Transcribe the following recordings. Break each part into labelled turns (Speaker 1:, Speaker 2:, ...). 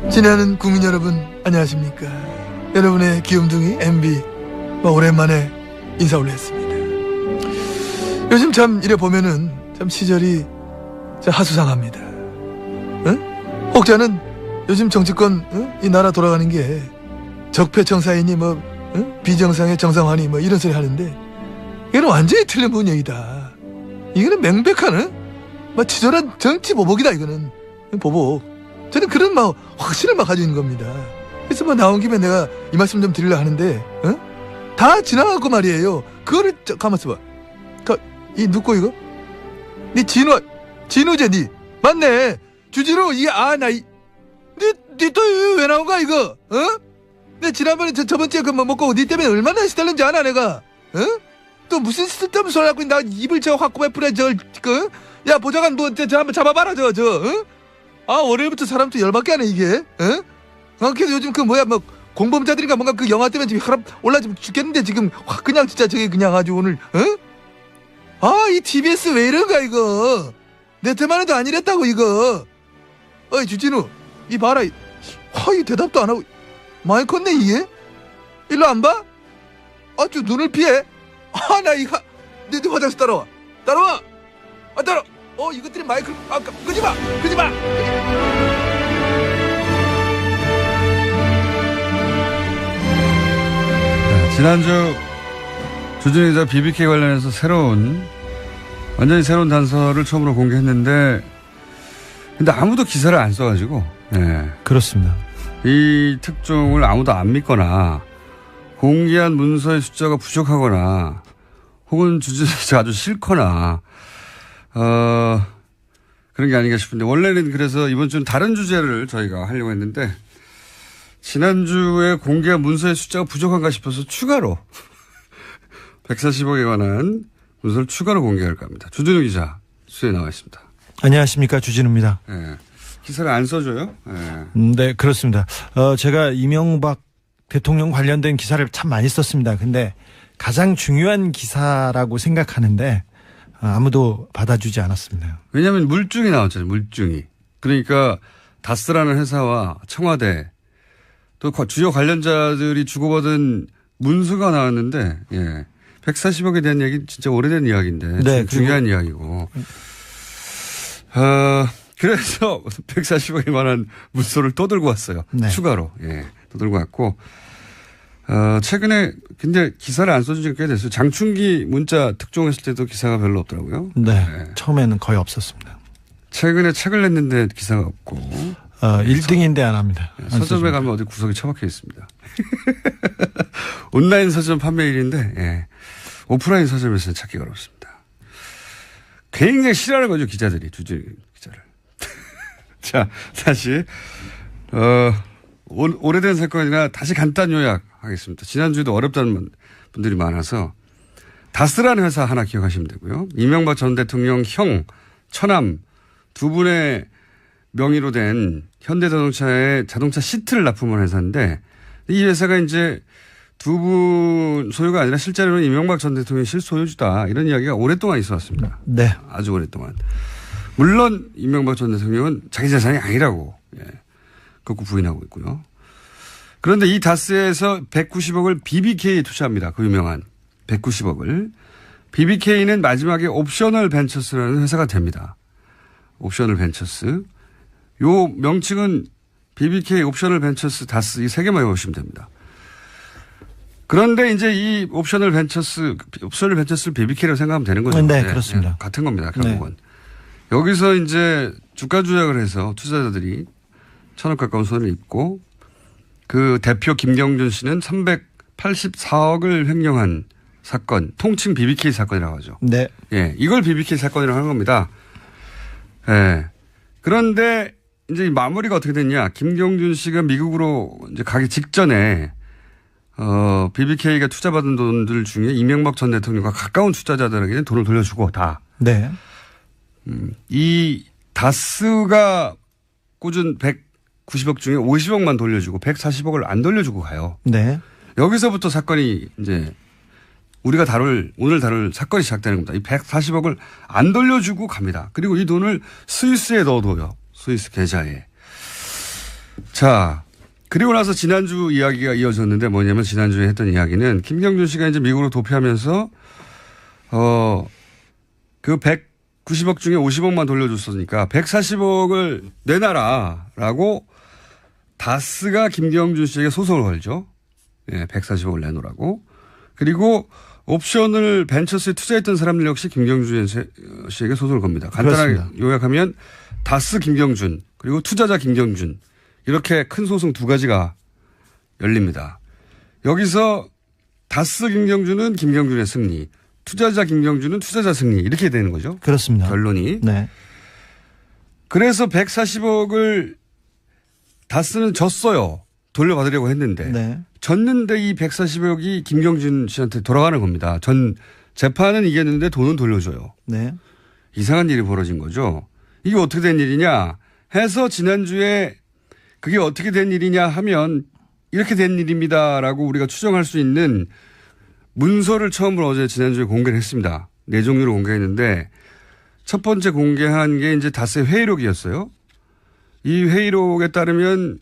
Speaker 1: 친애하는 국민 여러분 안녕하십니까. 여러분의 귀염둥이 MB 오랜만에 인사 올렸습니다. 요즘 참 이래 보면은 참 시절이 참 하수상합니다. 응? 혹자는 요즘 정치권 이 나라 돌아가는 게 적폐청사이니 비정상의 정상화니 이런 소리 하는데 이거는 완전히 틀린 분야이다. 이거는 명백한 치졸한 정치 보복이다. 이거는 보복. 저는 그런 확신을 가지고 있는 겁니다. 그래서 나온 김에 내가 이 말씀 좀 드리려 하는데 다 지나가고 말이에요. 그거를 가만있어 봐. 이 누구 이거? 니 진우제 니 맞네. 주진우 이게 니 또 왜 나온 거야 이거? 내 지난번에 저번주에 먹고 니 때문에 얼마나 시달렸는지 아나 내가? 또 무슨 쓸데없는 소리 하고 나 입을 확 꼬매뿌려 야 보좌관 저 한번 잡아봐라 월요일부터 사람 또 열받게 하네 이게. 그래서 요즘 공범자들인가 뭔가 영화 때문에 지금 혈압 올라지면 죽겠는데 지금 확 그냥 진짜 저게 그냥 아주 오늘 이 TBS 왜 이런가 이거. 내 때만 해도 아니랬다고 이거. 어이 주진우 이 봐라. 이 대답도 안 하고 많이 컸네 이게. 일로 안 봐? 아주 눈을 피해. 내 화장실 따라와. 따라와. 이것들이 마이크를 끄지마.
Speaker 2: 네, 지난주 주진우 기자 BBK 관련해서 완전히 새로운 단서를 처음으로 공개했는데 근데 아무도 기사를 안 써가지고. 네.
Speaker 3: 그렇습니다.
Speaker 2: 이 특종을 아무도 안 믿거나 공개한 문서의 숫자가 부족하거나 혹은 주진우 기자가 아주 싫거나 그런 게 아닌가 싶은데 원래는 그래서 이번 주는 다른 주제를 저희가 하려고 했는데 지난주에 공개한 문서의 숫자가 부족한가 싶어서 추가로 140억에 관한 문서를 추가로 공개할까 합니다. 주진우 기자 수에 나와 있습니다.
Speaker 3: 안녕하십니까. 주진우입니다.
Speaker 2: 네. 기사를 안 써줘요? 네.
Speaker 3: 네, 그렇습니다. 제가 이명박 대통령 관련된 기사를 참 많이 썼습니다. 근데 가장 중요한 기사라고 생각하는데 아무도 받아주지 않았습니다.
Speaker 2: 왜냐하면 물증이 나왔잖아요. 물증이. 그러니까 다스라는 회사와 청와대 또 주요 관련자들이 주고받은 문서가 나왔는데 140억에 대한 얘기는 진짜 오래된 이야기인데
Speaker 3: 네,
Speaker 2: 중요한 이야기고 그래서 140억에 관한 문서를 또 들고 왔어요.
Speaker 3: 네.
Speaker 2: 추가로. 또 들고 왔고 최근에 근데 기사를 안 써준 지가 꽤 됐어요. 장충기 문자 특종했을 때도 기사가 별로 없더라고요.
Speaker 3: 네. 처음에는 거의 없었습니다.
Speaker 2: 최근에 책을 냈는데 기사가 없고.
Speaker 3: 1등인데 안 합니다.
Speaker 2: 서점에 가면 어디 구석에 처박혀 있습니다. 온라인 서점 판매일인데 오프라인 서점에서는 찾기가 어렵습니다. 굉장히 싫어하는 거죠. 기자들이. 주진우 기자를. 자, 다시 오래된 사건이나 다시 간단 요약하겠습니다. 지난주에도 어렵다는 분들이 많아서 다스라는 회사 하나 기억하시면 되고요. 이명박 전 대통령 형, 처남 두 분의 명의로 된 현대자동차의 자동차 시트를 납품한 회사인데 이 회사가 이제 두 분 소유가 아니라 실제로는 이명박 전 대통령이 실소유주다. 이런 이야기가 오랫동안 있어 왔습니다.
Speaker 3: 네.
Speaker 2: 아주 오랫동안. 물론 이명박 전 대통령은 자기 재산이 아니라고 극구 부인하고 있고요. 그런데 이 다스에서 190억을 BBK에 투자합니다. 그 유명한 190억을. BBK는 마지막에 옵셔널 벤처스라는 회사가 됩니다. 옵셔널 벤처스. 요 명칭은 BBK 옵셔널 벤처스 다스 이 세 개만 외우시면 됩니다. 그런데 이제 이 옵셔널 벤처스를 BBK라고 생각하면 되는 거죠.
Speaker 3: 네, 그렇습니다.
Speaker 2: 같은 겁니다. 결국은. 여기서 이제 주가 조작을 해서 투자자들이 1,000억 가까운 손해를 입고 그 대표 김경준 씨는 384억을 횡령한 사건, 통칭 BBK 사건이라고 하죠.
Speaker 3: 네.
Speaker 2: 이걸 BBK 사건이라고 하는 겁니다. 그런데 이제 마무리가 어떻게 됐냐. 김경준 씨가 미국으로 이제 가기 직전에 BBK가 투자받은 돈들 중에 이명박 전 대통령과 가까운 투자자들에게는 돈을 돌려주고 다.
Speaker 3: 네.
Speaker 2: 이 다스가 꽂은 190억 중에 50억만 돌려주고 140억을 안 돌려주고 가요.
Speaker 3: 네.
Speaker 2: 여기서부터 사건이 이제 우리가 오늘 다룰 사건이 시작되는 겁니다. 이 140억을 안 돌려주고 갑니다. 그리고 이 돈을 스위스에 넣어둬요. 스위스 계좌에. 자, 그리고 나서 지난주 이야기가 이어졌는데 뭐냐면 지난주에 했던 이야기는 김경준 씨가 이제 미국으로 도피하면서 그 190억 중에 50억만 돌려줬으니까 140억을 내놔라라고 다스가 김경준 씨에게 소송을 걸죠. 예, 140억을 내놓으라고. 그리고 옵션을 벤처스에 투자했던 사람들 역시 김경준 씨에게 소송을 겁니다. 간단하게
Speaker 3: 그렇습니다.
Speaker 2: 요약하면 다스 김경준 그리고 투자자 김경준 이렇게 큰 소송 두 가지가 열립니다. 여기서 다스 김경준은 김경준의 승리, 투자자 김경준은 투자자 승리 이렇게 되는 거죠.
Speaker 3: 그렇습니다.
Speaker 2: 결론이.
Speaker 3: 네.
Speaker 2: 그래서 140억을 다스는 졌어요. 돌려받으려고 했는데.
Speaker 3: 네.
Speaker 2: 졌는데 이 140억이 김경준 씨한테 돌아가는 겁니다. 전 재판은 이겼는데 돈은 돌려줘요.
Speaker 3: 네.
Speaker 2: 이상한 일이 벌어진 거죠. 이게 어떻게 된 일이냐 해서 지난주에 그게 어떻게 된 일이냐 하면 이렇게 된 일입니다라고 우리가 추정할 수 있는 문서를 처음으로 어제 지난주에 공개를 했습니다. 네 종류로 공개했는데 첫 번째 공개한 게 이제 다스의 회의록이었어요. 이 회의록에 따르면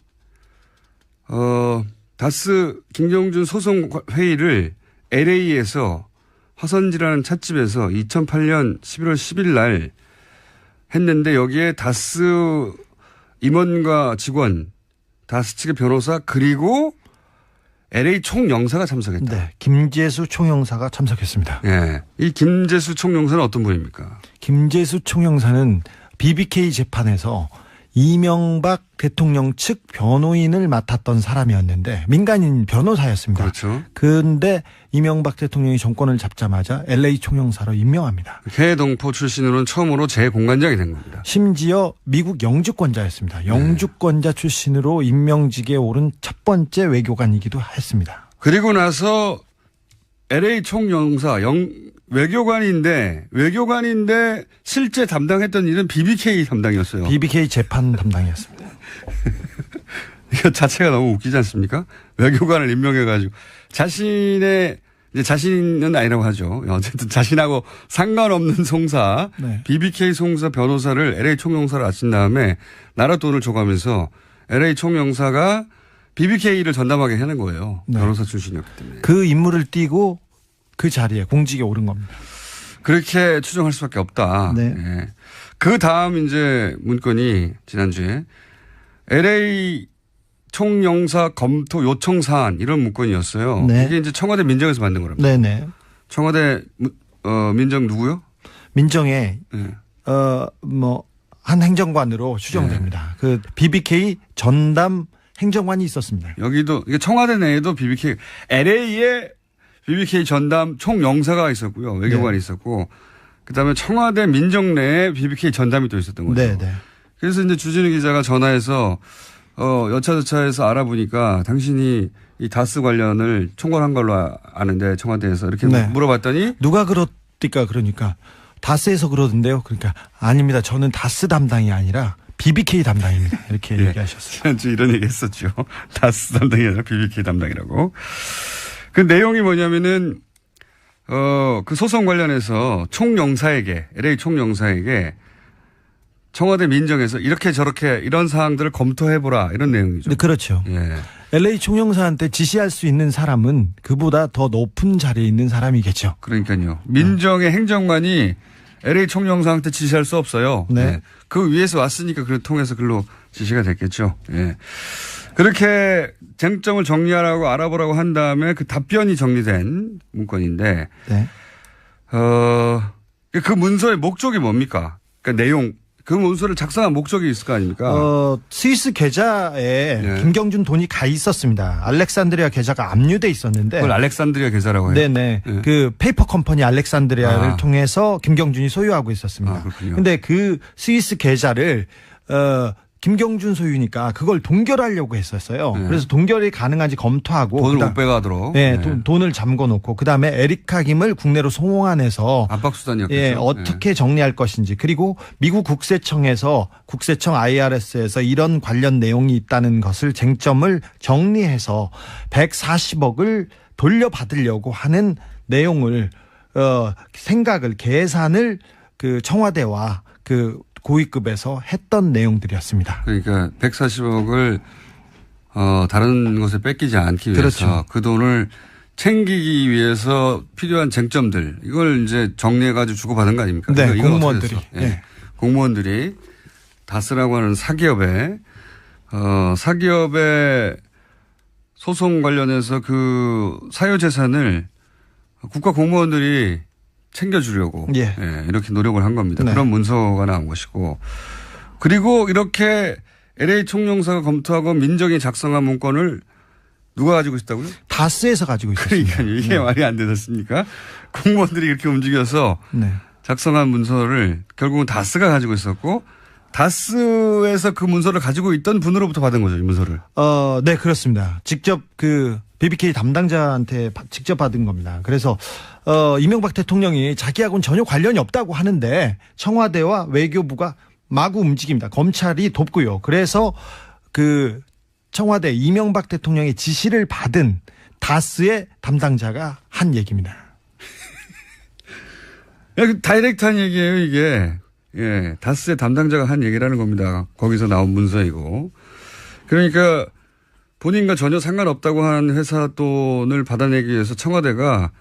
Speaker 2: 다스 김경준 소송 회의를 LA에서 화선지라는 찻집에서 2008년 11월 10일 날 했는데 여기에 다스 임원과 직원, 다스 측의 변호사 그리고 LA 총영사가 참석했다.
Speaker 3: 네. 김재수 총영사가 참석했습니다.
Speaker 2: 예. 이 김재수 총영사는 어떤 분입니까?
Speaker 3: 김재수 총영사는 BBK 재판에서 이명박 대통령 측 변호인을 맡았던 사람이었는데 민간인 변호사였습니다.
Speaker 2: 그렇죠.
Speaker 3: 그런데 이명박 대통령이 정권을 잡자마자 LA 총영사로 임명합니다.
Speaker 2: 해동포 출신으로는 처음으로 재공관장이 된 겁니다.
Speaker 3: 심지어 미국 영주권자였습니다. 영주권자 출신으로 임명직에 오른 첫 번째 외교관이기도 했습니다.
Speaker 2: 그리고 나서 LA 총영사 외교관인데 실제 담당했던 일은 BBK 담당이었어요.
Speaker 3: BBK 재판 담당이었습니다.
Speaker 2: 이거 자체가 너무 웃기지 않습니까? 외교관을 임명해가지고 자신은 아니라고 하죠. 어쨌든 자신하고 상관없는 송사,
Speaker 3: 네.
Speaker 2: BBK 송사 변호사를 LA 총영사로 아친 다음에 나라 돈을 줘가면서 LA 총영사가 BBK를 전담하게 하는 거예요.
Speaker 3: 네.
Speaker 2: 변호사 출신이었기 때문에.
Speaker 3: 그 임무를 띠고 그 자리에 공직에 오른 겁니다.
Speaker 2: 그렇게 추정할 수밖에 없다.
Speaker 3: 네.
Speaker 2: 예. 그 다음 이제 문건이 지난주에 LA 총영사 검토 요청 사안 이런 문건이었어요.
Speaker 3: 네.
Speaker 2: 이게 이제 청와대 민정에서 만든 거랍니다.
Speaker 3: 네네.
Speaker 2: 청와대 민정 누구요?
Speaker 3: 민정에
Speaker 2: 네.
Speaker 3: 한 행정관으로 추정됩니다. 그 BBK 전담 행정관이 있었습니다.
Speaker 2: 여기도 이게 청와대 내에도 BBK LA에 BBK 전담 총영사가 있었고요. 외교관이 있었고 그다음에 청와대 민정 내에 BBK 전담이 또 있었던 거죠.
Speaker 3: 네네.
Speaker 2: 그래서 이제 주진우 기자가 전화해서 여차저차해서 알아보니까 당신이 이 다스 관련을 총괄한 걸로 아는데 청와대에서 이렇게
Speaker 3: 네.
Speaker 2: 물어봤더니
Speaker 3: 누가 그렇디까 그러니까 다스에서 그러던데요. 그러니까 아닙니다. 저는 다스 담당이 아니라 BBK 담당입니다. 이렇게 얘기하셨어요.
Speaker 2: 지난주 이런 얘기 했었죠. 다스 담당이 아니라 BBK 담당이라고. 그 내용이 뭐냐면은 그 소송 관련해서 총영사에게 LA 총영사에게 청와대 민정에서 이렇게 저렇게 이런 사항들을 검토해보라 이런 내용이죠.
Speaker 3: 네, 그렇죠.
Speaker 2: 예.
Speaker 3: LA 총영사한테 지시할 수 있는 사람은 그보다 더 높은 자리에 있는 사람이겠죠.
Speaker 2: 그러니까요. 민정의 행정관이 LA 총영사한테 지시할 수 없어요.
Speaker 3: 네.
Speaker 2: 예. 그 위에서 왔으니까 그걸 통해서 글로 지시가 됐겠죠. 예. 그렇게 쟁점을 정리하라고 알아보라고 한 다음에 그 답변이 정리된 문건인데,
Speaker 3: 네.
Speaker 2: 그 문서의 목적이 뭡니까? 그러니까 내용, 그 문서를 작성한 목적이 있을 거 아닙니까?
Speaker 3: 스위스 계좌에
Speaker 2: 네.
Speaker 3: 김경준 돈이 가 있었습니다. 알렉산드리아 계좌가 압류돼 있었는데.
Speaker 2: 그걸 알렉산드리아 계좌라고 해요.
Speaker 3: 네네.
Speaker 2: 네.
Speaker 3: 그 페이퍼 컴퍼니 알렉산드리아를
Speaker 2: 아.
Speaker 3: 통해서 김경준이 소유하고 있었습니다.
Speaker 2: 아, 그렇군요.
Speaker 3: 근데 그 스위스 계좌를 김경준 소유니까 그걸 동결하려고 했었어요.
Speaker 2: 네.
Speaker 3: 그래서 동결이 가능한지 검토하고
Speaker 2: 돈을 못 빼가도록.
Speaker 3: 네,
Speaker 2: 네.
Speaker 3: 돈을 잠궈 놓고 그다음에 에리카 김을 국내로 송환해서
Speaker 2: 압박수단이었겠죠.
Speaker 3: 예, 어떻게 정리할 것인지 그리고 미국 국세청 IRS에서 이런 관련 내용이 있다는 것을 쟁점을 정리해서 140억을 돌려받으려고 하는 내용을 계산을 그 청와대와 그 고위급에서 했던 내용들이었습니다.
Speaker 2: 그러니까 140억을 다른 것에 뺏기지 않기 위해서
Speaker 3: 그렇죠.
Speaker 2: 그 돈을 챙기기 위해서 필요한 쟁점들 이걸 이제 정리해가지고 주고받은 거 아닙니까?
Speaker 3: 네,
Speaker 2: 이건
Speaker 3: 공무원들이.
Speaker 2: 어떻게 됐어?
Speaker 3: 네.
Speaker 2: 공무원들이 다스라고 하는 사기업에 사기업의 소송 관련해서 그 사유재산을 국가 공무원들이 챙겨주려고
Speaker 3: 예.
Speaker 2: 이렇게 노력을 한 겁니다.
Speaker 3: 네.
Speaker 2: 그런 문서가 나온 것이고 그리고 이렇게 LA 총영사가 검토하고 민정이 작성한 문건을 누가 가지고 있다고요?
Speaker 3: 다스에서 가지고 있습니다.
Speaker 2: 그러니까요. 이게 말이 안 되셨습니까? 공무원들이 이렇게 움직여서
Speaker 3: 네.
Speaker 2: 작성한 문서를 결국은 다스가 가지고 있었고 다스에서 그 문서를 가지고 있던 분으로부터 받은 거죠, 이 문서를.
Speaker 3: 네, 그렇습니다. 직접 그 BBK 담당자한테 직접 받은 겁니다. 그래서 이명박 대통령이 자기하고는 전혀 관련이 없다고 하는데 청와대와 외교부가 마구 움직입니다. 검찰이 돕고요. 그래서 그 청와대 이명박 대통령의 지시를 받은 다스의 담당자가 한 얘기입니다.
Speaker 2: 다이렉트한 얘기예요, 이게. 예, 다스의 담당자가 한 얘기라는 겁니다. 거기서 나온 문서이고. 그러니까 본인과 전혀 상관없다고 하는 회사 돈을 받아내기 위해서 청와대가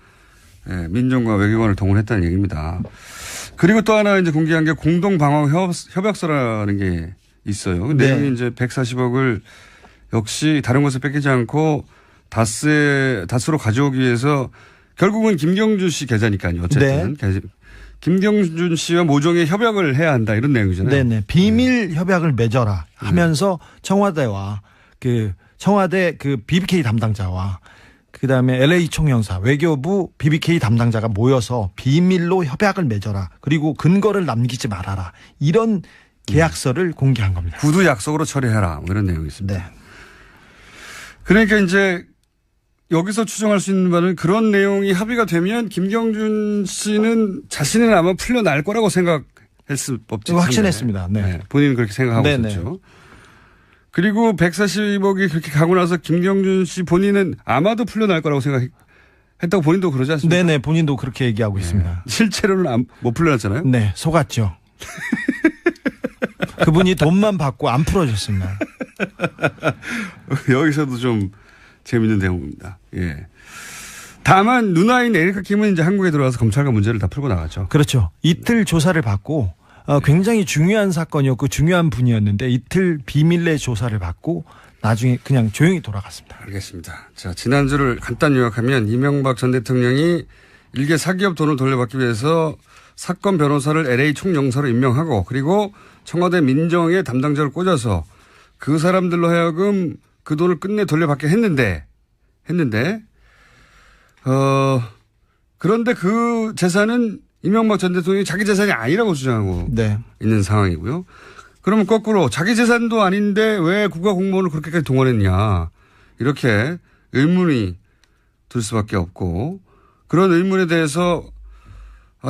Speaker 2: 민정과 외교관을 동원했다는 얘기입니다. 그리고 또 하나 이제 공개한 게 공동방어 협약서라는 게 있어요. 그
Speaker 3: 네.
Speaker 2: 내용이 이제 140억을 역시 다른 곳에 뺏기지 않고 다스로 가져오기 위해서 결국은 김경준 씨 계좌니까요. 어쨌든.
Speaker 3: 네.
Speaker 2: 김경준 씨와 모종의 협약을 해야 한다 이런 내용이잖아요.
Speaker 3: 네네. 비밀 협약을 맺어라 하면서 청와대와 청와대 BBK 담당자와 그다음에 LA 총영사 외교부 BBK 담당자가 모여서 비밀로 협약을 맺어라. 그리고 근거를 남기지 말아라. 이런 계약서를 공개한 겁니다.
Speaker 2: 구두 약속으로 처리해라. 뭐 이런 내용이 있습니다.
Speaker 3: 네.
Speaker 2: 그러니까 이제 여기서 추정할 수 있는 바는 그런 내용이 합의가 되면 김경준 씨는 자신은 아마 풀려날 거라고 생각했을 법지.
Speaker 3: 확신했습니다. 네.
Speaker 2: 본인은 그렇게 생각하고
Speaker 3: 네네.
Speaker 2: 있었죠. 그리고 140억이 그렇게 가고 나서 김경준 씨 본인은 아마도 풀려날 거라고 생각했다고 본인도 그러지 않습니까?
Speaker 3: 네네. 본인도 그렇게 얘기하고 있습니다.
Speaker 2: 실제로는 못 풀려났잖아요.
Speaker 3: 네. 속았죠. 그분이 돈만 받고 안 풀어줬습니다.
Speaker 2: 여기서도 좀 재밌는 대목입니다. 예. 다만 누나인 에리카 킴은 이제 한국에 들어와서 검찰과 문제를 다 풀고 나갔죠.
Speaker 3: 그렇죠. 이틀 조사를 받고 굉장히 중요한 사건이었고 중요한 분이었는데 이틀 비밀 내 조사를 받고 나중에 그냥 조용히 돌아갔습니다.
Speaker 2: 알겠습니다. 자, 지난주를 간단히 요약하면 이명박 전 대통령이 일개 사기업 돈을 돌려받기 위해서 사건 변호사를 LA 총영사로 임명하고 그리고 청와대 민정의 담당자를 꽂아서 그 사람들로 하여금 그 돈을 끝내 돌려받게 했는데 그런데 그 재산은 이명박 전 대통령이 자기 재산이 아니라고 주장하고
Speaker 3: 네.
Speaker 2: 있는 상황이고요. 그러면 거꾸로 자기 재산도 아닌데 왜 국가 공무원을 그렇게까지 동원했냐 이렇게 의문이 들 수밖에 없고 그런 의문에 대해서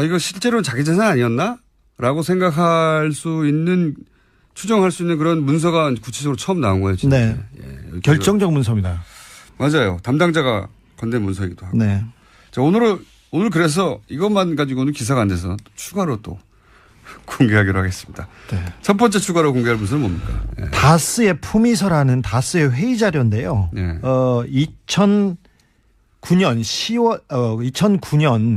Speaker 2: 이거 실제로는 자기 재산 아니었나? 라고 생각할 수 있는 추정할 수 있는 그런 문서가 구체적으로 처음 나온 거예요. 진짜.
Speaker 3: 네.
Speaker 2: 예,
Speaker 3: 결정적 문서입니다.
Speaker 2: 맞아요. 담당자가 건넨 문서이기도 하고.
Speaker 3: 네.
Speaker 2: 자, 오늘 그래서 이것만 가지고는 기사가 안 돼서 추가로 또 공개하기로 하겠습니다.
Speaker 3: 네.
Speaker 2: 첫 번째 추가로 공개할 문서는 뭡니까? 예.
Speaker 3: 다스의 품위서라는 다스의 회의 자료인데요.
Speaker 2: 네.
Speaker 3: 2009년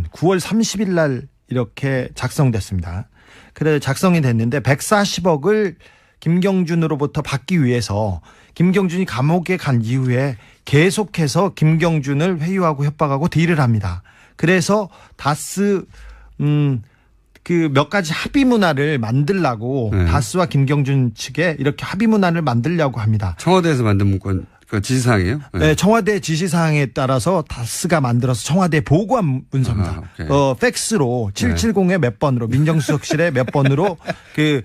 Speaker 3: 9월 30일 날 이렇게 작성됐습니다. 그래 작성이 됐는데 140억을 김경준으로부터 받기 위해서 김경준이 감옥에 간 이후에 계속해서 김경준을 회유하고 협박하고 딜을 합니다. 그래서 다스 그 몇 가지 합의 문화를 만들라고
Speaker 2: 네.
Speaker 3: 다스와 김경준 측에 이렇게 합의 문화를 만들려고 합니다.
Speaker 2: 청와대에서 만든 문건 그 지시사항이에요?
Speaker 3: 네, 청와대 지시사항에 따라서 다스가 만들어서 청와대에 보고한 문서입니다. 팩스로 770에 몇 번으로 민정수석실에 몇 번으로 그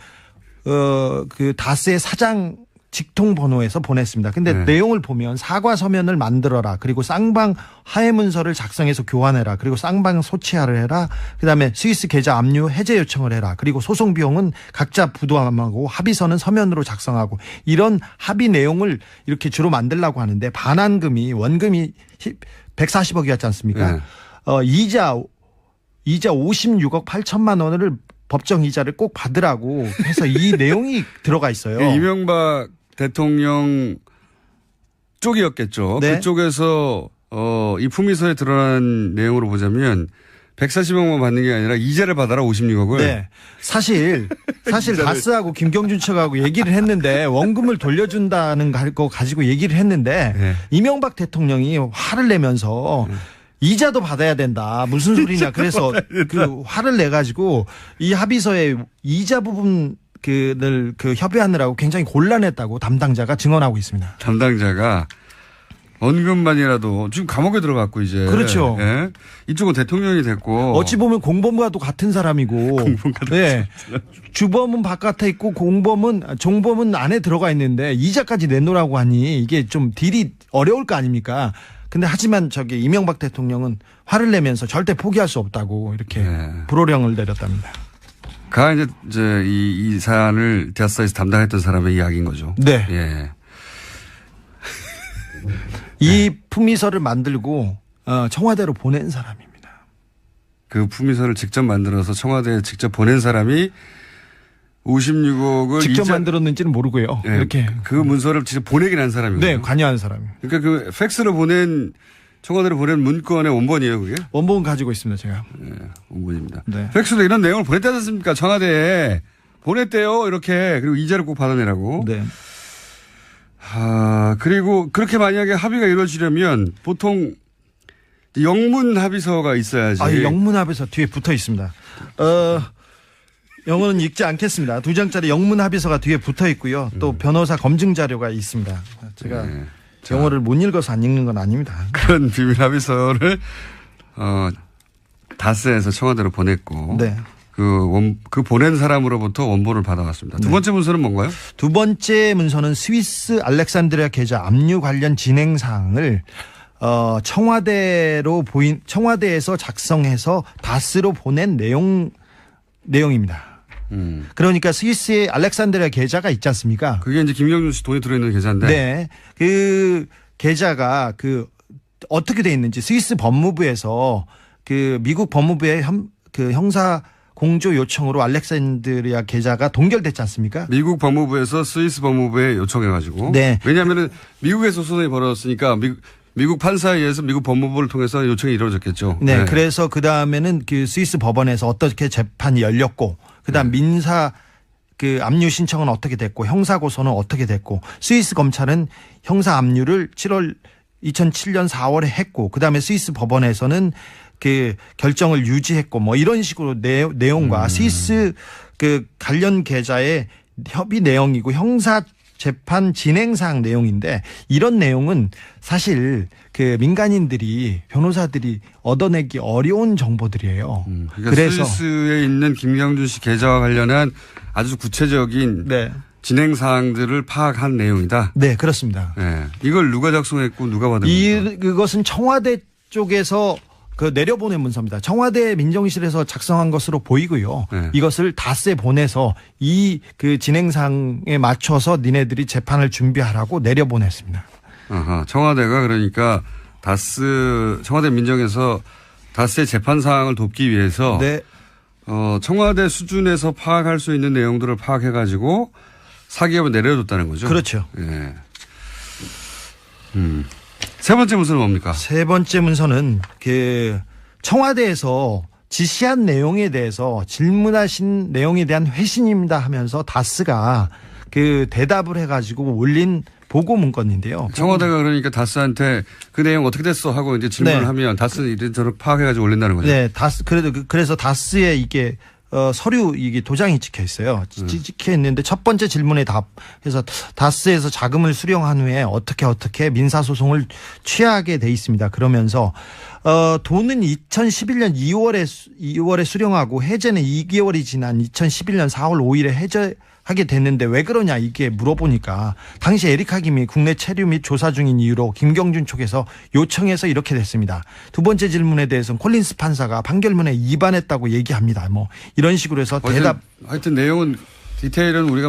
Speaker 3: 다스의 사장 직통번호에서 보냈습니다. 근데
Speaker 2: 네.
Speaker 3: 내용을 보면 사과 서면을 만들어라. 그리고 쌍방 하해 문서를 작성해서 교환해라. 그리고 쌍방 소치하를 해라. 그다음에 스위스 계좌 압류 해제 요청을 해라. 그리고 소송 비용은 각자 부담하고 합의서는 서면으로 작성하고 이런 합의 내용을 이렇게 주로 만들려고 하는데 반환금이 원금이 140억이었지 않습니까?
Speaker 2: 네.
Speaker 3: 이자 56억 8천만 원을 법정 이자를 꼭 받으라고 해서 이 내용이 들어가 있어요.
Speaker 2: 이명박 대통령 쪽이었겠죠.
Speaker 3: 네.
Speaker 2: 그쪽에서 이 품위서에 드러난 내용으로 보자면 140억만 받는 게 아니라 이자를 받아라 56억을.
Speaker 3: 네. 사실 다스하고 김경준 측하고 얘기를 했는데 원금을 돌려준다는 거 가지고 얘기를 했는데
Speaker 2: 네.
Speaker 3: 이명박 대통령이 화를 내면서 이자도 받아야 된다. 무슨 소리냐. 그래서 그 화를 내 가지고 이 합의서의 이자 부분 그 협의하느라고 굉장히 곤란했다고 담당자가 증언하고 있습니다.
Speaker 2: 담당자가 원금만이라도 지금 감옥에 들어갔고 이제.
Speaker 3: 그렇죠.
Speaker 2: 예? 이쪽은 대통령이 됐고.
Speaker 3: 어찌 보면 공범과도 같은 사람이고. 네. 주범은 바깥에 있고 종범은 안에 들어가 있는데 이자까지 내놓으라고 하니 이게 좀 딜이 어려울 거 아닙니까? 근데 하지만 이명박 대통령은 화를 내면서 절대 포기할 수 없다고 이렇게
Speaker 2: 네.
Speaker 3: 불호령을 내렸답니다.
Speaker 2: 가 이제 이 사안을 대사에서 담당했던 사람의 이야기인 거죠.
Speaker 3: 네.
Speaker 2: 예.
Speaker 3: 이 품위서를 만들고 청와대로 보낸 사람입니다.
Speaker 2: 그 품위서를 직접 만들어서 청와대에 직접 보낸 사람이 56억을
Speaker 3: 직접 만들었는지는 모르고요.
Speaker 2: 예,
Speaker 3: 이렇게
Speaker 2: 그 문서를 직접 보내긴 한 사람이거든요.
Speaker 3: 네, 관여한 사람.
Speaker 2: 그러니까 그 팩스로 보낸 청와대로 보낸 문건의 원본이에요, 그게?
Speaker 3: 원본 가지고 있습니다, 제가.
Speaker 2: 네, 원본입니다.
Speaker 3: 네.
Speaker 2: 팩스로 이런 내용을 보냈지 않습니까? 청와대에 보냈대요, 이렇게. 그리고 이자를 꼭 받아내라고.
Speaker 3: 네.
Speaker 2: 그리고 그렇게 만약에 합의가 이루어지려면 보통 영문 합의서가 있어야지.
Speaker 3: 이 영문 합의서 뒤에 붙어 있습니다. 영어는 읽지 않겠습니다. 2장짜리 영문 합의서가 뒤에 붙어 있고요. 또 변호사 검증 자료가 있습니다. 제가
Speaker 2: 네.
Speaker 3: 영어를 못 읽어서 안 읽는 건 아닙니다.
Speaker 2: 그런 비밀 합의서를 다스에서 청와대로 보냈고.
Speaker 3: 네.
Speaker 2: 그 보낸 사람으로부터 원본을 받아왔습니다. 두 번째 문서는 뭔가요?
Speaker 3: 두 번째 문서는 스위스 알렉산드리아 계좌 압류 관련 진행 사항을 청와대에서 작성해서 다스로 보낸 내용입니다. 그러니까 스위스의 알렉산드리아 계좌가 있지 않습니까?
Speaker 2: 그게 이제 김경준 씨 돈이 들어있는 계좌인데.
Speaker 3: 네. 그 계좌가 어떻게 돼 있는지 스위스 법무부에서 미국 법무부의 형사 공조 요청으로 알렉산드리아 계좌가 동결됐지 않습니까?
Speaker 2: 미국 법무부에서 스위스 법무부에 요청해가지고.
Speaker 3: 네.
Speaker 2: 왜냐하면 미국에서 소송이 벌어졌으니까 미국 판사에 의해서 미국 법무부를 통해서 요청이 이루어졌겠죠.
Speaker 3: 네. 그래서 그 다음에는 스위스 법원에서 어떻게 재판이 열렸고, 그 다음 민사 압류 신청은 어떻게 됐고, 형사 고소는 어떻게 됐고, 스위스 검찰은 형사 압류를 2007년 4월에 했고, 그 다음에 스위스 법원에서는 결정을 유지했고 이런 식으로 내용과 스위스 관련 계좌의 협의 내용이고 형사 재판 진행 사항 내용인데 이런 내용은 사실 민간인들이 변호사들이 얻어내기 어려운 정보들이에요.
Speaker 2: 그러니까
Speaker 3: 그래서
Speaker 2: 스위스에 있는 김경준 씨 계좌와 관련한 아주 구체적인
Speaker 3: 네.
Speaker 2: 진행 사항들을 파악한 내용이다.
Speaker 3: 네, 그렇습니다.
Speaker 2: 네. 이걸 누가 작성했고 누가 받은 겁니까?
Speaker 3: 그것은 청와대 쪽에서 내려보낸 문서입니다. 청와대 민정실에서 작성한 것으로 보이고요.
Speaker 2: 네.
Speaker 3: 이것을 다스에 보내서 진행상에 맞춰서 니네들이 재판을 준비하라고 내려보냈습니다.
Speaker 2: 청와대가 그러니까 청와대 민정에서 다스의 재판 사항을 돕기 위해서
Speaker 3: 네.
Speaker 2: 청와대 수준에서 파악할 수 있는 내용들을 파악해가지고 사기업에 내려줬다는 거죠.
Speaker 3: 그렇죠.
Speaker 2: 예. 세 번째 문서는 뭡니까?
Speaker 3: 세 번째 문서는 청와대에서 지시한 내용에 대해서 질문하신 내용에 대한 회신입니다 하면서 다스가 대답을 해가지고 올린 보고 문건인데요.
Speaker 2: 청와대가 그러니까 다스한테 그 내용 어떻게 됐어 하고 이제 질문을
Speaker 3: 네.
Speaker 2: 하면 다스는 이런저런 파악해가지고 올린다는 거죠.
Speaker 3: 네, 그래서 다스에 이게 서류 이게 도장이 찍혀 있어요. 찍혀 있는데 첫 번째 질문에 답해서 다스에서 자금을 수령한 후에 어떻게 민사 소송을 취하게 돼 있습니다. 그러면서 돈은 2011년 2월에 수령하고 해제는 2개월이 지난 2011년 4월 5일에 해제하게 됐는데 왜 그러냐 이게 물어보니까 당시 에리카 김이 국내 체류 및 조사 중인 이유로 김경준 쪽에서 요청해서 이렇게 됐습니다. 두 번째 질문에 대해서는 콜린스 판사가 판결문에 위반했다고 얘기합니다. 이런 식으로 해서 대답.
Speaker 2: 하여튼 내용은 디테일은 우리가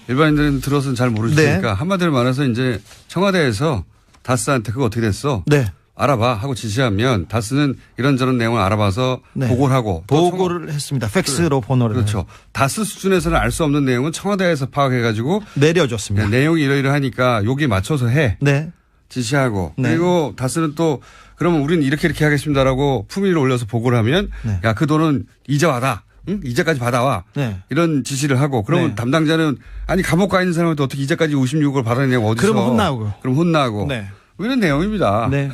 Speaker 2: 일반인들은 들어서는 잘 모르시니까
Speaker 3: 네.
Speaker 2: 한마디로 말해서 이제 청와대에서 다스한테 그거 어떻게 됐어?
Speaker 3: 네.
Speaker 2: 알아봐 하고 지시하면 다스는 이런저런 내용을 알아봐서
Speaker 3: 네.
Speaker 2: 보고를 하고
Speaker 3: 보고를 했습니다. 팩스로 번호를.
Speaker 2: 그렇죠. 다스 수준에서는 알 수 없는 내용은 청와대에서 파악해가지고
Speaker 3: 내려줬습니다.
Speaker 2: 내용이 이러이러하니까 여기에 맞춰서 해.
Speaker 3: 네.
Speaker 2: 지시하고
Speaker 3: 네.
Speaker 2: 그리고 다스는 또 그러면 우리는 이렇게 하겠습니다라고 품위를 올려서 보고를 하면
Speaker 3: 네.
Speaker 2: 야, 그 돈은 이자와다. 응? 이자까지 받아와.
Speaker 3: 네.
Speaker 2: 이런 지시를 하고 그러면
Speaker 3: 네.
Speaker 2: 담당자는 아니 감옥 가 있는 사람한테 어떻게 이자까지 56억을 받아내냐고 어디서.
Speaker 3: 그러면 혼나고.
Speaker 2: 그럼 혼나고.
Speaker 3: 네.
Speaker 2: 이런 내용입니다.
Speaker 3: 네.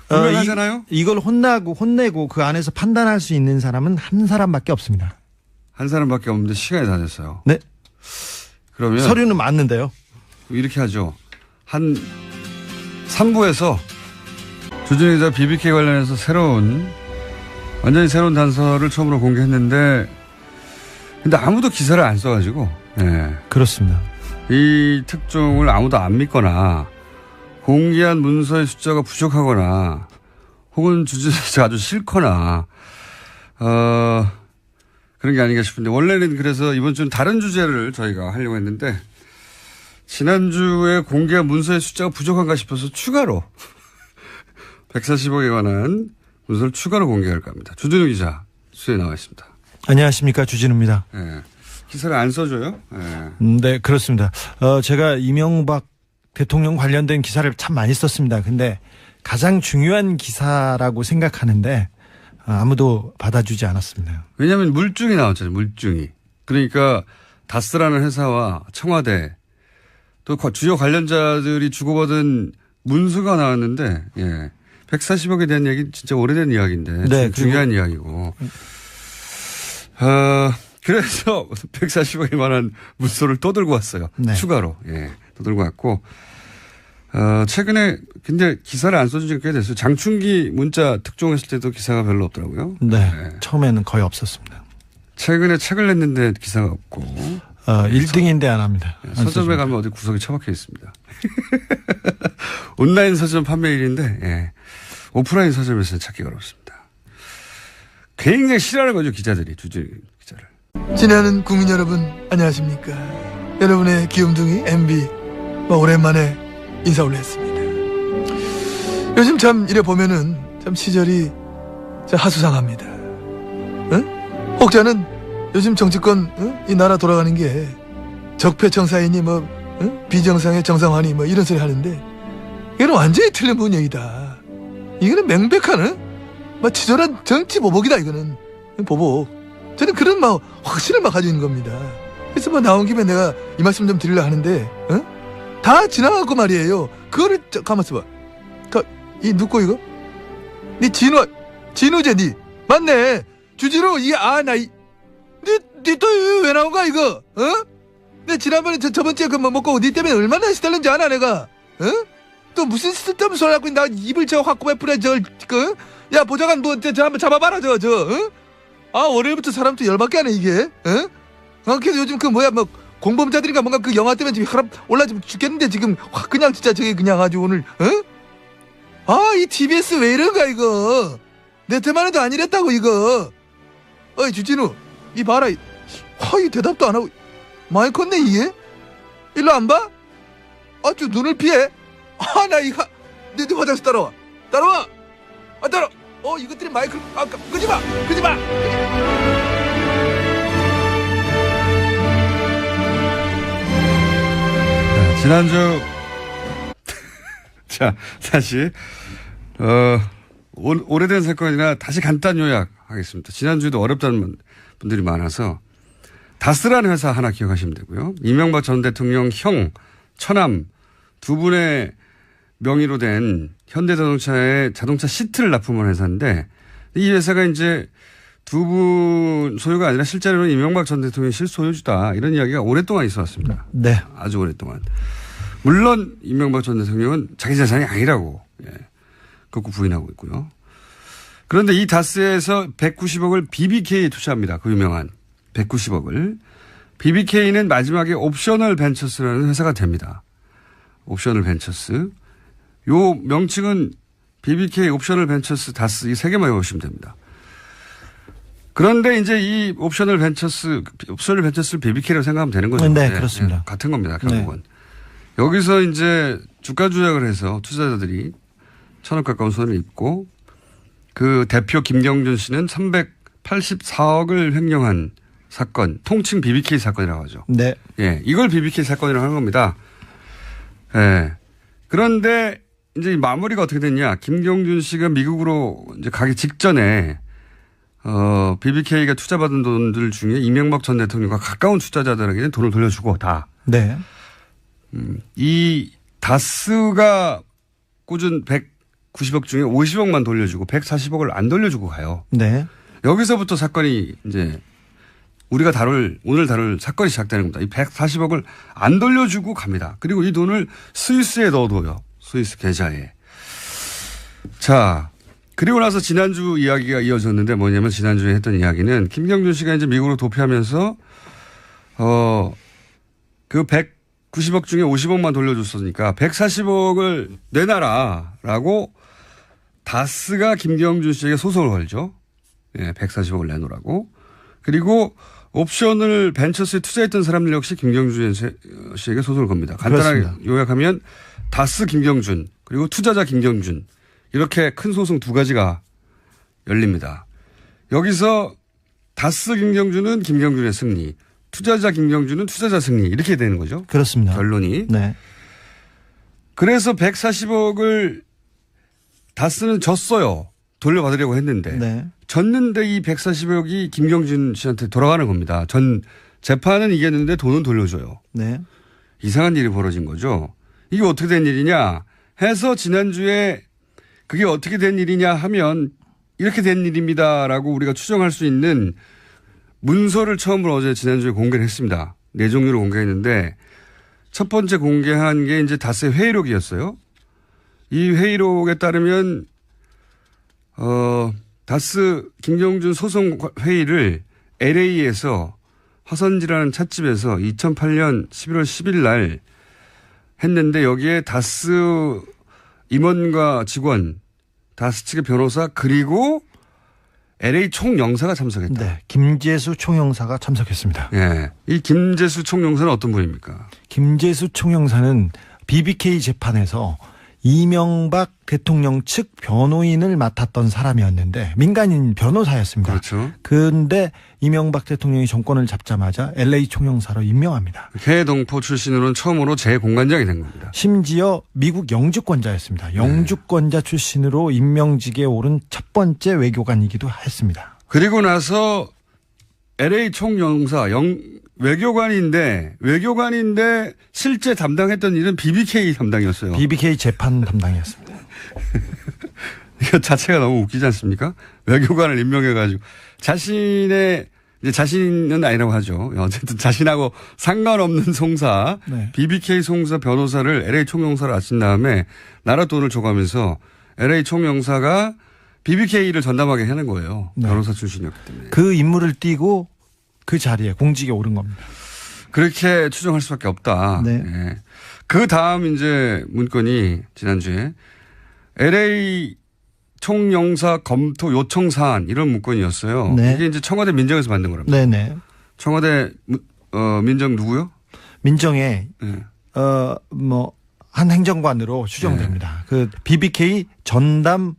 Speaker 2: 분명하잖아요.
Speaker 3: 이걸 혼내고 그 안에서 판단할 수 있는 사람은 한 사람밖에 없습니다.
Speaker 2: 한 사람밖에 없는데 시간이 다 됐어요.
Speaker 3: 네.
Speaker 2: 그러면
Speaker 3: 서류는 맞는데요.
Speaker 2: 이렇게 하죠. 한 3부에서 주진우 기자 BBK 관련해서 완전히 새로운 단서를 처음으로 공개했는데 근데 아무도 기사를 안 써가지고 예.
Speaker 3: 그렇습니다.
Speaker 2: 이 특종을 아무도 안 믿거나 공개한 문서의 숫자가 부족하거나 혹은 주진우 기자가 아주 싫거나 그런 게 아닌가 싶은데 원래는 그래서 이번 주는 다른 주제를 저희가 하려고 했는데 지난주에 공개한 문서의 숫자가 부족한가 싶어서 추가로 140억에 관한 문서를 추가로 공개할까 합니다. 주진우 기자 수에 나와 있습니다.
Speaker 3: 안녕하십니까, 주진우입니다.
Speaker 2: 예. 기사를 안 써줘요? 예.
Speaker 3: 네, 그렇습니다. 제가 이명박 대통령 관련된 기사를 참 많이 썼습니다. 근데 가장 중요한 기사라고 생각하는데 아무도 받아주지 않았습니다.
Speaker 2: 왜냐하면 물증이 나왔잖아요. 물증이. 그러니까 다스라는 회사와 청와대 또 주요 관련자들이 주고받은 문서가 나왔는데 예. 140억에 대한 얘기는 진짜 오래된 이야기인데
Speaker 3: 네,
Speaker 2: 중요한 이야기고 그래서 140억에 관한 문서를 또 들고 왔어요.
Speaker 3: 네.
Speaker 2: 추가로. 예. 또 들고 왔고 최근에 근데 기사를 안 써준 지가 꽤 됐어요. 장충기 문자 특종했을 때도 기사가 별로 없더라고요.
Speaker 3: 네. 처음에는 거의 없었습니다.
Speaker 2: 최근에 책을 냈는데 기사가 없고
Speaker 3: 1등인데 안 합니다.
Speaker 2: 서점에 가면 어디 구석에 처박혀 있습니다. 온라인 서점 판매일인데 예. 오프라인 서점에서는 찾기 어렵습니다. 굉장히 싫어하는 거죠. 기자들이. 주진우 기자를.
Speaker 1: 지나는 국민 여러분 안녕하십니까. 여러분의 귀염둥이 MB 오랜만에 인사 올렸습니다. 요즘 참 이래 보면은 참 시절이 참 하수상합니다. 응? 혹자는 요즘 정치권 이 나라 돌아가는 게 적폐청사이니 비정상의 정상화니 이런 소리 하는데 이건 완전히 틀린 분얘기다. 이거는 명백한 치졸한 정치 보복이다. 이거는 보복. 저는 그런 확신을 가지고 있는 겁니다. 그래서 나온 김에 내가 이 말씀 좀 드리려고 하는데 다 지나갔고 말이에요. 그거를 가만 있어봐. 이 누구 이거? 니 진우제 니 맞네. 주진우 니 또 왜 나온 거야 이거? 내 지난번에 저번 주에 먹고 니 때문에 얼마나 시달렸는지 알아 내가? 또 무슨 쓸데없는 소리 하고 나 입을 확 꼬매뿌려 야 보좌관 너 저 한번 잡아봐라 월요일부터 사람 또 열받게 하네 이게. 그래서 요즘 공범자들인가 뭔가 그 영화 때문에 지금 혈압 올라지면 죽겠는데 지금 확 그냥 진짜 저게 그냥 아주 오늘 이 TBS 왜 이런가 이거. 내 때만 해도 아니랬다고 이거. 어이 주진우 이 봐라 이 대답도 안 하고 많이 컸네 이게. 일로 안 봐? 아주 눈을 피해. 나 이거 내 화장실 따라와 따라와. 이것들이 마이크를 끄지마.
Speaker 2: 지난주 자 다시 오래된 사건이나 다시 간단 요약하겠습니다. 지난주에도 어렵다는 분들이 많아서 다스라는 회사 하나 기억하시면 되고요. 이명박 전 대통령 형 처남 두 분의 명의로 된 현대자동차의 자동차 시트를 납품한 회사인데 이 회사가 이제 두 분 소유가 아니라 실제로는 이명박 전 대통령의 실소유주다. 이런 이야기가 오랫동안 있어 왔습니다.
Speaker 3: 네.
Speaker 2: 아주 오랫동안. 물론 이명박 전 대통령은 자기 재산이 아니라고 극구 부인하고 있고요. 그런데 이 다스에서 190억을 BBK에 투자합니다. 그 유명한 190억을. BBK는 마지막에 옵셔널 벤처스라는 회사가 됩니다. 옵셔널 벤처스. 요 명칭은 BBK 옵셔널 벤처스 다스 이 세 개만 외우시면 됩니다. 그런데 이제 이 옵셔널 벤처스를 BBK라고 생각하면 되는 거죠.
Speaker 3: 네, 그렇습니다.
Speaker 2: 같은 겁니다. 결국은. 네. 여기서 이제 주가 조작을 해서 투자자들이 천억 가까운 손해를 입고 그 대표 김경준 씨는 384억을 횡령한 사건, 통칭 BBK 사건이라고 하죠.
Speaker 3: 네.
Speaker 2: 예, 이걸 BBK 사건이라고 하는 겁니다. 예. 그런데 이제 이 마무리가 어떻게 됐냐. 김경준 씨가 미국으로 이제 가기 직전에 BBK가 투자받은 돈들 중에 이명박 전 대통령과 가까운 투자자들에게는 돈을 돌려주고 다.
Speaker 3: 네.
Speaker 2: 이 다스가 꽂은 190억 중에 50억만 돌려주고 140억을 안 돌려주고 가요.
Speaker 3: 네.
Speaker 2: 여기서부터 사건이 이제 우리가 오늘 다룰 사건이 시작되는 겁니다. 이 140억을 안 돌려주고 갑니다. 그리고 이 돈을 스위스에 넣어둬요. 스위스 계좌에. 자, 그리고 나서 지난주 이야기가 이어졌는데 뭐냐면 지난주에 했던 이야기는 김경준 씨가 이제 미국으로 도피하면서 그 190억 중에 50억만 돌려줬으니까 140억을 내놔라라고 다스가 김경준 씨에게 소송을 걸죠. 예, 140억을 내놓으라고. 그리고 옵션을 벤처스에 투자했던 사람들 역시 김경준 씨에게 소송을 겁니다. 간단하게
Speaker 3: 그렇습니다.
Speaker 2: 요약하면 다스 김경준 그리고 투자자 김경준 이렇게 큰 소송 두 가지가 열립니다. 여기서 다스 김경준은 김경준의 승리, 투자자 김경준은 투자자 승리 이렇게 되는 거죠.
Speaker 3: 그렇습니다.
Speaker 2: 결론이.
Speaker 3: 네.
Speaker 2: 그래서 140억을 다스는 졌어요. 돌려받으려고 했는데.
Speaker 3: 네.
Speaker 2: 졌는데 이 140억이 김경준 씨한테 돌아가는 겁니다. 전 재판은 이겼는데 돈은 돌려줘요.
Speaker 3: 네.
Speaker 2: 이상한 일이 벌어진 거죠. 이게 어떻게 된 일이냐 해서 지난주에 그게 어떻게 된 일이냐 하면 이렇게 된 일입니다라고 우리가 추정할 수 있는 문서를 처음으로 어제 지난주에 공개를 했습니다. 네 종류를 공개했는데 첫 번째 공개한 게 이제 다스의 회의록이었어요. 이 회의록에 따르면 다스 김경준 소송 회의를 LA에서 화선지라는 찻집에서 2008년 11월 10일 날 했는데 여기에 다스 임원과 직원, 다스 측의 변호사 그리고 LA 총영사가 참석했다.
Speaker 3: 네. 김재수 총영사가 참석했습니다.
Speaker 2: 예. 이 김재수 총영사는 어떤 분입니까?
Speaker 3: 김재수 총영사는 BBK 재판에서 이명박 대통령 측 변호인을 맡았던 사람이었는데 민간인 변호사였습니다.
Speaker 2: 그렇죠.
Speaker 3: 그런데 이명박 대통령이 정권을 잡자마자 LA 총영사로 임명합니다.
Speaker 2: 해동포 출신으로는 처음으로 재공관장이 된 겁니다.
Speaker 3: 심지어 미국 영주권자였습니다. 영주권자 출신으로 임명직에 오른 첫 번째 외교관이기도 했습니다.
Speaker 2: 그리고 나서 LA 총영사 외교관인데 실제 담당했던 일은 BBK 담당이었어요.
Speaker 3: BBK 재판 담당이었습니다.
Speaker 2: 이거 자체가 너무 웃기지 않습니까? 외교관을 임명해가지고 자신은 아니라고 하죠. 어쨌든 자신하고 상관없는 송사,
Speaker 3: 네.
Speaker 2: BBK 송사 변호사를 LA 총영사로 아친 다음에 나라 돈을 줘가면서 LA 총영사가 BBK를 전담하게 하는 거예요.
Speaker 3: 네.
Speaker 2: 변호사 출신이었기 때문에.
Speaker 3: 그 임무를 띠고 그 자리에 공직에 오른 겁니다.
Speaker 2: 그렇게 추정할 수밖에 없다.
Speaker 3: 네.
Speaker 2: 예. 그 다음 이제 문건이 지난주에 LA 총영사 검토 요청 사안 이런 문건이었어요.
Speaker 3: 네.
Speaker 2: 이게 이제 청와대 민정에서 만든 거랍니다.
Speaker 3: 네네.
Speaker 2: 청와대 민정 누구요?
Speaker 3: 민정에
Speaker 2: 네.
Speaker 3: 한 행정관으로 추정됩니다. 그 BBK 전담